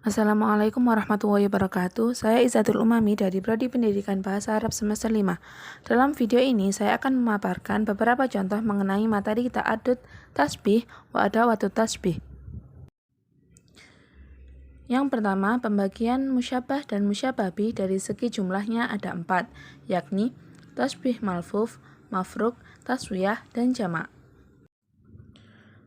Assalamualaikum warahmatullahi wabarakatuh. Saya Izzatul Umami dari Prodi Pendidikan Bahasa Arab semester 5. Dalam video ini saya akan memaparkan beberapa contoh mengenai materi ta'adud tasbih wa adawatut tasbih. Yang pertama, pembagian musyabah dan musyabah bih dari segi jumlahnya ada 4, yakni tasbih malfuf, mafruk, taswiyah, dan jamak.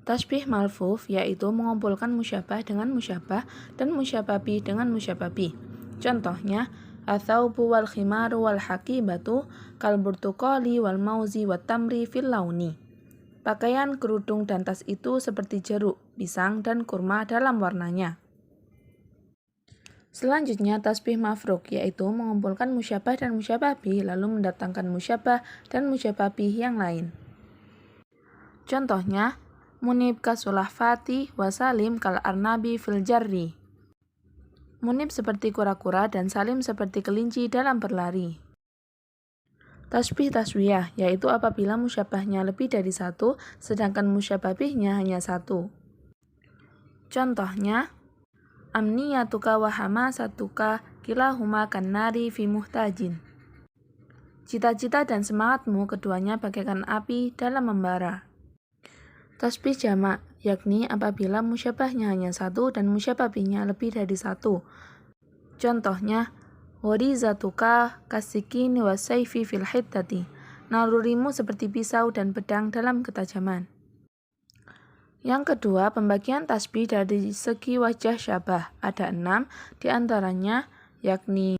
Tasbih malfuf yaitu mengumpulkan musyabah dengan musyabah dan musyabah bih dengan musyabah bih. Contohnya, athaubu wal khimaru wal hakibatu kal burtuqali wal mauzi wat tamri fil launi. Pakaian, kerudung, dan tas itu seperti jeruk, pisang, dan kurma dalam warnanya. Selanjutnya, tasbih mafruk yaitu mengumpulkan musyabah dan musyabah bih lalu mendatangkan musyabah dan musyabah bih yang lain. Contohnya, Munib kasulahfati wa Salim kal arnabi fil jarri. Munib seperti kura-kura dan Salim seperti kelinci dalam berlari. Tasbih taswiyah yaitu apabila musyabahnya lebih dari satu, sedangkan musyabah bihnya hanya satu. Contohnya, amniyatuka wa hamasatuka kilahuma kannari fi muhtajin. Cita-cita dan semangatmu keduanya bagaikan api dalam membara. Tasbih jamak, yakni apabila musyabahnya hanya satu dan musyabah bihnya lebih dari satu. Contohnya, warizatuka kasikini wasayfi fil hiddati. Nalurimu seperti pisau dan pedang dalam ketajaman. Yang kedua, pembagian tasbih dari segi wajah syabah. Ada 6, diantaranya yakni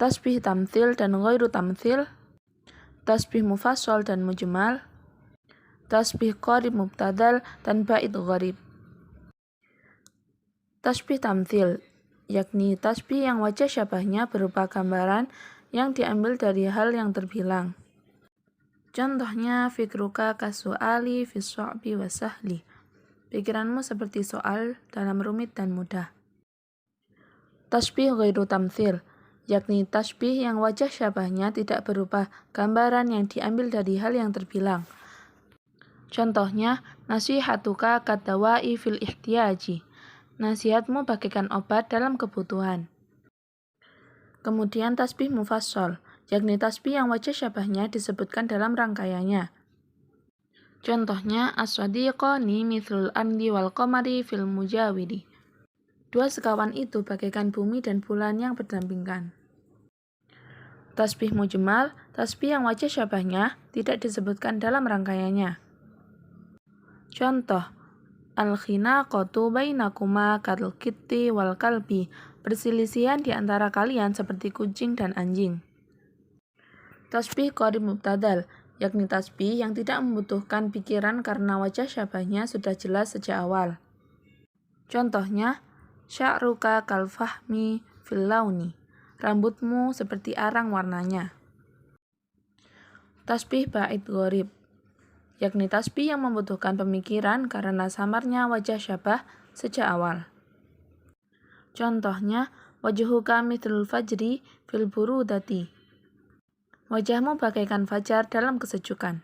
tasbih tamthil dan ghairu tamthil, tasbih mufassal dan mujmal, tasbih qarib mubtadal, dan bait gharib. Tasbih tamthil, yakni tasbih yang wajah syabahnya berupa gambaran yang diambil dari hal yang terbilang. Contohnya, fikruka kasu'ali fis su'bi wa sahli. Pikiranmu seperti soal dalam rumit dan mudah. Tasbih ghairu tamthil, yakni tasbih yang wajah syabahnya tidak berupa gambaran yang diambil dari hal yang terbilang. Contohnya, nasihatuka kadawai fil ihtiyaji. Nasihatmu bagaikan obat dalam kebutuhan. Kemudian tasbih mufassal, yakni tasbih yang wajah syabahnya disebutkan dalam rangkaiannya. Contohnya, as-sadiqani mithlul andi wal qamari fil mujawidi. Dua sekawan itu bagaikan bumi dan bulan yang berdampingan. Tasbih mujmal, tasbih yang wajah syabahnya tidak disebutkan dalam rangkaiannya. Contoh, al-khinaqatu bainakuma kal kitti wal kalbi. Perselisihan di antara kalian seperti kucing dan anjing. Tasbih qarib mubtadal, yakni tasbih yang tidak membutuhkan pikiran karena wajah syabahnya sudah jelas sejak awal. Contohnya, sya'ruka kal fahmi fil launi. Rambutmu seperti arang warnanya. Tasbih bait gharib, yakni tasbih yang membutuhkan pemikiran karena samarnya wajah syabah sejak awal. Contohnya, wajhuka mithlul fajri fil burudati. Wajahmu bagaikan fajar dalam kesejukan.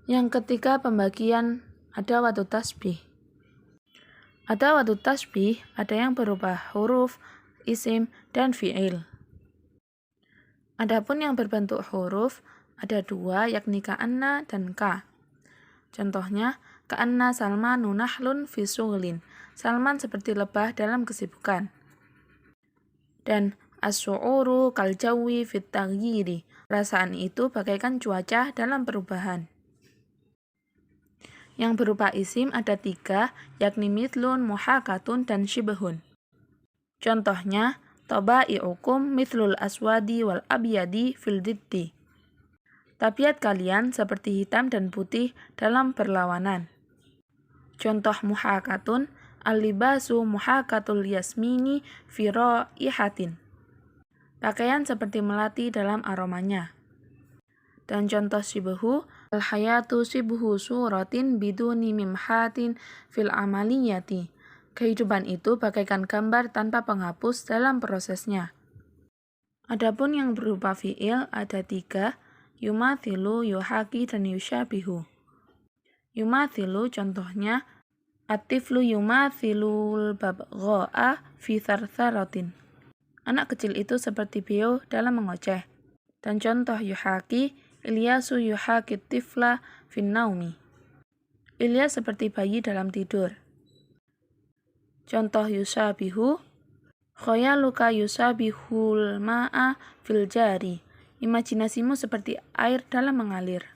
Yang ketiga, pembagian adawatut tasbih. Adawatut tasbih ada yang berupa huruf, isim, dan fi'il. Adapun yang berbentuk huruf ada 2, yakni ka'anna dan ka. Contohnya, ka'anna Salmanu nahlun fi sughlin. Salman seperti lebah dalam kesibukan. Dan as-su'uru kal jawi fit taghyiri. Perasaan itu bagaikan cuaca dalam perubahan. Yang berupa isim ada 3, yakni mithlun, muhakatun, dan shibhun. Contohnya, taba'i'ukum mithlul aswadi wal abyadi fil diddi. Tabiat kalian seperti hitam dan putih dalam perlawanan. Contoh muhakatun, al-libasu muhakatul yasmini fi raihatin. Pakaian seperti melati dalam aromanya. Dan contoh shibhu, al-hayatu shibhu suratin biduni mimhatin fil amaliyati. Kehidupan itu bagaikan gambar tanpa penghapus dalam prosesnya. Adapun yang berupa fi'il ada 3, yumathilu, yuhaki, dan yushabihu. Yumathilu contohnya, At-tiflu yumathilul babgha'a fi thartharatin. Anak kecil itu seperti beo dalam mengoceh. Dan contoh yuhaki, Ilyasu yuhaki tifla fin naumi. Ilyas seperti bayi dalam tidur. Contoh yusabihu, khoyaluka yusabihul ma'a fil jari. Imajinasimu seperti air dalam mengalir.